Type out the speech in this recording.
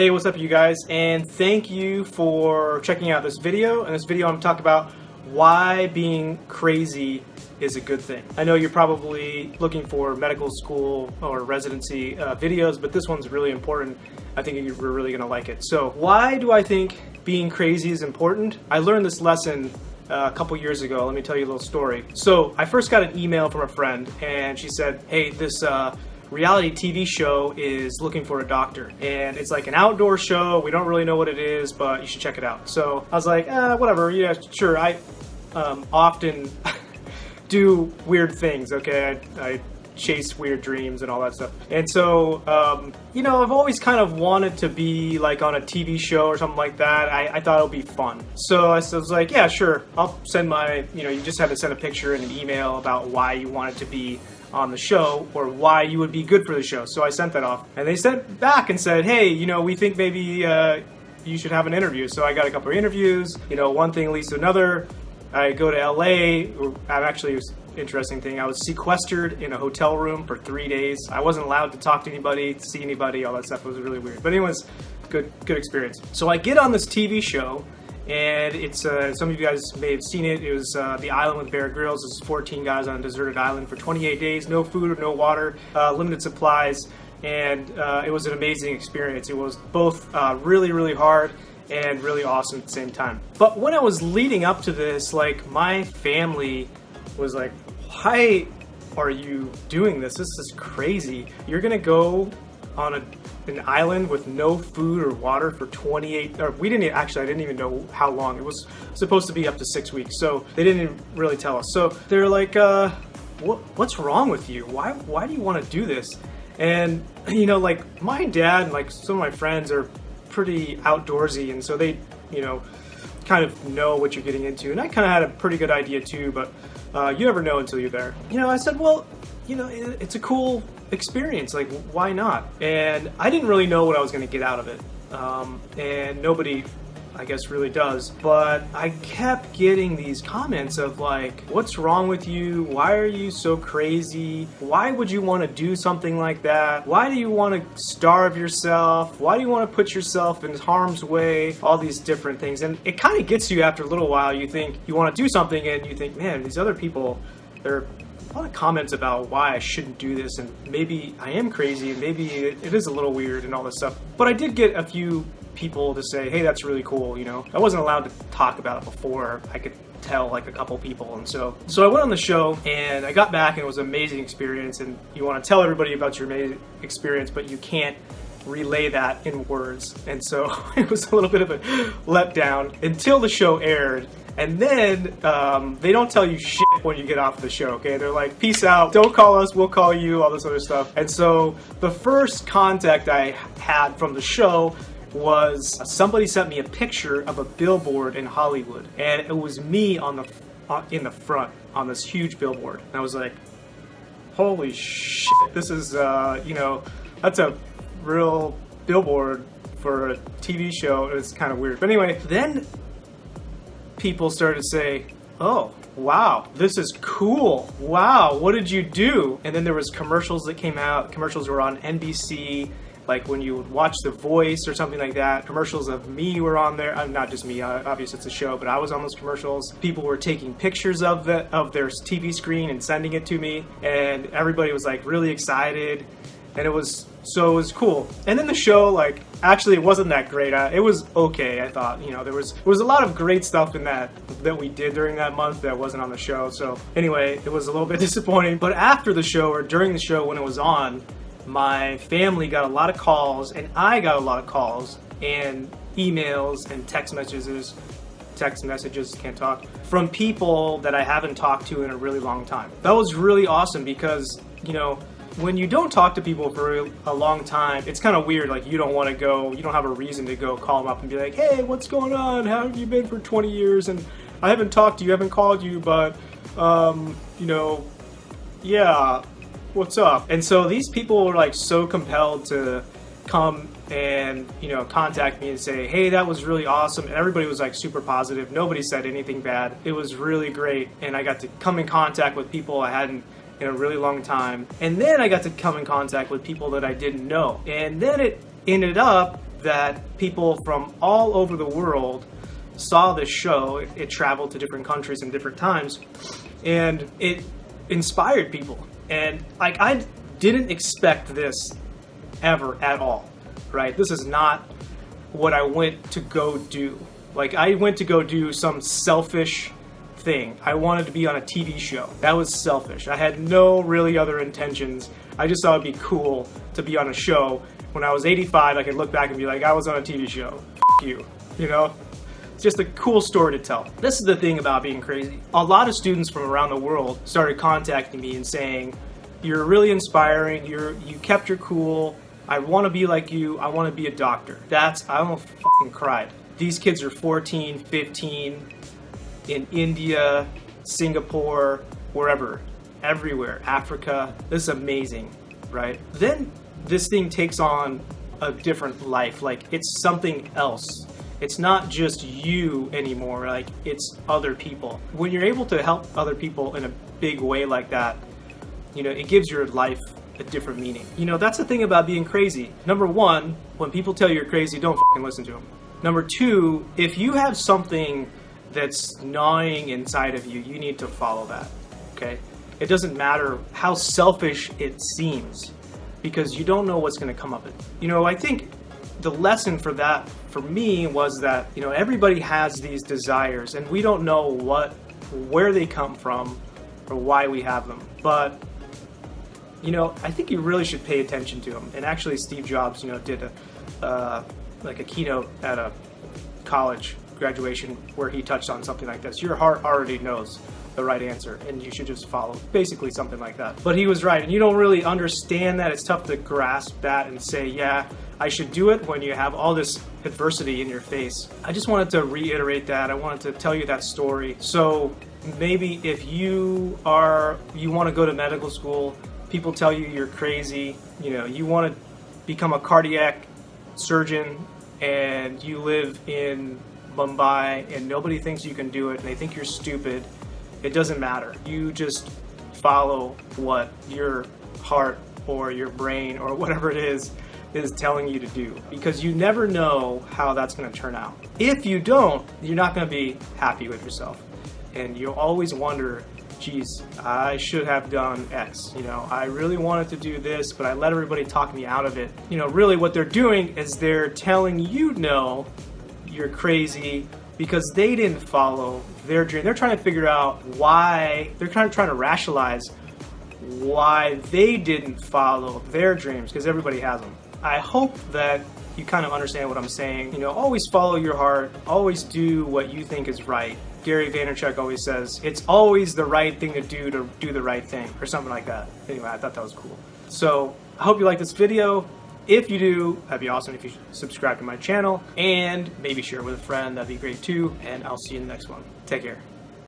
Hey, what's up you guys, and thank you for checking out this video. In this video I'm talking about why being crazy is a good thing. I know you're probably looking for medical school or residency videos, but this one's really important. I think you're really gonna like it. So why do I think being crazy is important? I learned this lesson a couple years ago. Let me tell you a little story. So I first got an email from a friend and she said, hey, this reality TV show is looking for a doctor, and it's like an outdoor show. We don't really know what it is, but you should check it out. So I was like, whatever, yeah, sure. I often do weird things, okay? I chase weird dreams and all that stuff. And so, you know, I've always kind of wanted to be like on a TV show or something like that. I thought it would be fun. So I was like, yeah, sure. I'll send my, you just have to send a picture and an email about why you wanted to be on the show or why you would be good for the show. So I sent that off and they sent back and said, hey, we think maybe you should have an interview. So I got a couple of interviews, one thing leads to another. I go to LA. It was an interesting thing. I was sequestered in a hotel room for 3 days. I wasn't allowed to talk to anybody, to see anybody, all that stuff. It was really weird. But anyways, good experience. So I get on this TV show, and it's some of you guys may have seen it. It was The Island with Bear Grylls. This is 14 guys on a deserted island for 28 days, no food, no water, limited supplies, and it was an amazing experience. It was both really, really hard and really awesome at the same time. But when I was leading up to this, like, my family was like, why are you doing this? This is crazy. You're gonna go on an island with no food or water for 28, or I didn't even know how long. It was supposed to be up to 6 weeks, so they didn't even really tell us. So they're like, what's wrong with you? Why do you want to do this? And like, my dad and like some of my friends are pretty outdoorsy, and so they kind of know what you're getting into, and I kind of had a pretty good idea too, but you never know until you're there. I said, well, it's a cool experience, like, why not? And I didn't really know what I was going to get out of it, and nobody, I guess, really does. But I kept getting these comments of like, what's wrong with you? Why are you so crazy? Why would you want to do something like that? Why do you want to starve yourself? Why do you want to put yourself in harm's way? All these different things. And it kind of gets you after a little while. You think you want to do something and you think, man, these other people, they're a lot of comments about why I shouldn't do this, and maybe I am crazy, and maybe it is a little weird and all this stuff. But I did get a few people to say, hey, that's really cool. I wasn't allowed to talk about it before. I could tell like a couple people, and so I went on the show, and I got back, and it was an amazing experience. And you want to tell everybody about your amazing experience, but you can't relay that in words. And so it was a little bit of a letdown until the show aired. And then they don't tell you shit when you get off the show, okay? They're like, peace out, don't call us, we'll call you, all this other stuff. And so the first contact I had from the show was somebody sent me a picture of a billboard in Hollywood, and it was me in the front on this huge billboard. And I was like, holy shit, this is, that's a real billboard for a TV show. It's kind of weird. But anyway, then people started to say, oh, wow, this is cool. Wow, what did you do? And then there was commercials that came out. Commercials were on NBC, like when you would watch The Voice or something like that. Commercials of me were on there. Not just me, obviously it's a show, but I was on those commercials. People were taking pictures of their TV screen and sending it to me, and everybody was like really excited. And it was cool. And then the show, like, actually it wasn't that great. It was okay, I thought. There was a lot of great stuff in that we did during that month that wasn't on the show. So anyway, it was a little bit disappointing. But after the show, or during the show when it was on, my family got a lot of calls, and I got a lot of calls and emails and text messages, can't talk, from people that I haven't talked to in a really long time. That was really awesome because, when you don't talk to people for a long time, it's kind of weird. Like, you don't want to go, you don't have a reason to go call them up and be like, hey, what's going on? How have you been for 20 years? And I haven't talked to you, haven't called you, but, yeah, what's up? And so these people were like so compelled to come and, contact me and say, hey, that was really awesome. And everybody was like super positive. Nobody said anything bad. It was really great. And I got to come in contact with people I hadn't in a really long time. And then I got to come in contact with people that I didn't know. And then it ended up that people from all over the world saw this show. It traveled to different countries and different times, and it inspired people. And like, I didn't expect this ever at all, right? This is not what I went to go do. Like, I went to go do some selfish thing. I wanted to be on a TV show. That was selfish. I had no really other intentions. I just thought it'd be cool to be on a show. When I was 85, I could look back and be like, I was on a TV show. F you, you know? It's just a cool story to tell. This is the thing about being crazy. A lot of students from around the world started contacting me and saying, you're really inspiring, you kept your cool, I want to be like you, I want to be a doctor. I almost fucking cried. These kids are 14, 15, in India, Singapore, wherever, everywhere, Africa. This is amazing, right? Then this thing takes on a different life. Like, it's something else. It's not just you anymore, like, it's other people. When you're able to help other people in a big way like that, you know, it gives your life a different meaning. You know, that's the thing about being crazy. Number one, when people tell you you're crazy, don't fucking listen to them. Number two, if you have something that's gnawing inside of you, you need to follow that, okay? It doesn't matter how selfish it seems, because you don't know what's gonna come of it. You know, I think the lesson for that, for me, was that, you know, everybody has these desires and we don't know where they come from or why we have them. But, you know, I think you really should pay attention to them. And actually Steve Jobs, you know, did like a keynote at a college graduation where he touched on something like this. Your heart already knows the right answer and you should just follow, basically something like that. But he was right, and you don't really understand that. It's tough to grasp that and say, yeah, I should do it when you have all this adversity in your face. I just wanted to reiterate that. I wanted to tell you that story. So maybe if you want to go to medical school, people tell you you're crazy, you know, you want to become a cardiac surgeon and you live in Mumbai and nobody thinks you can do it and they think you're stupid, it doesn't matter. You just follow what your heart or your brain or whatever it is telling you to do, because you never know how that's going to turn out. If you don't, you're not going to be happy with yourself, and you'll always wonder, geez, I should have done X. You know, I really wanted to do this, but I let everybody talk me out of it. You know, really what they're doing is they're telling you no, you're crazy, because they didn't follow their dream. They're trying to figure out why, they're trying to rationalize why they didn't follow their dreams, because everybody has them. I hope that you kind of understand what I'm saying. You know, always follow your heart, always do what you think is right. Gary Vaynerchuk always says, it's always the right thing to do the right thing, or something like that. Anyway, I thought that was cool. So, I hope you like this video. If you do, that'd be awesome if you subscribe to my channel, and maybe share it with a friend, that'd be great too, and I'll see you in the next one. Take care.